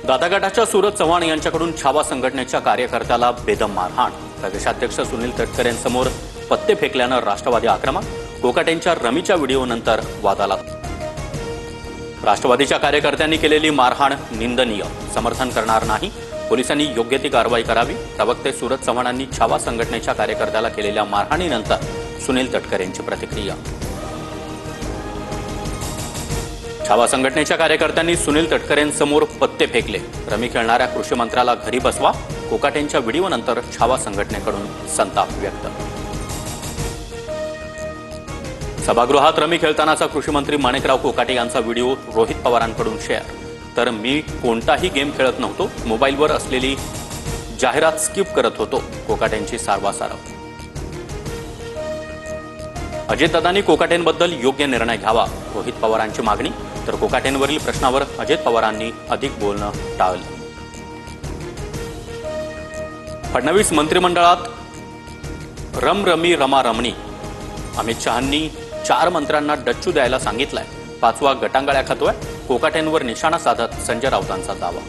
दादा सुरत चव्हाण यांच्याकडून छावा संघटनेच्या कार्यकर्त्याला बेदम मारहाण। प्रदेशाध्यक्ष सुनील तटकरेंसमोर पत्ते फेकल्यानं राष्ट्रवादी आक्रमक। कोकाटेंच्या रमीच्या व्हिडिओनंतर वाद आला। राष्ट्रवादीच्या कार्यकर्त्यांनी केलेली मारहाण निंदनीय, समर्थन करणार नाही। पोलिसांनी योग्य ती कारवाई करावी। प्रवक्ते सुरत चव्हाणांनी छावा संघटनेच्या कार्यकर्त्याला केलेल्या मारहाणीनंतर सुनील तटकरेंची प्रतिक्रिया। छावा संघटनेच्या कार्यकर्त्यांनी सुनील तटकरेंसमोर पत्ते फेकले। रमी खेळणाऱ्या कृषी मंत्र्याला घरी बसवा। कोकाटेंच्या व्हिडिओनंतर छावा संघटनेकडून संताप व्यक्त। सभागृहात रमी खेळतानाचा कृषी मंत्री माणिकराव कोकाटे यांचा व्हिडिओ रोहित पवारांकडून शेअर। तर मी कोणताही गेम खेळत नव्हतो, मोबाईलवर असलेली जाहिरात स्किप करत होतो। कोकाटेंची सारवासारव। अजितदादांनी कोकाटेंबद्दल योग्य निर्णय घ्यावा, रोहित पवारांची मागणी। तर कोकाटेंवरील प्रश्नावर अजित पवारांनी अधिक बोलणं टाळलं। फडणवीस मंत्रिमंडळात रमी रमा रमणी। अमित शहांनी 4 मंत्र्यांना डच्चू द्यायला सांगितलंय। 5वा गटांगळ्या खातोय। कोकाटेंवर निशाणा साधत संजय राऊतांचा दावा।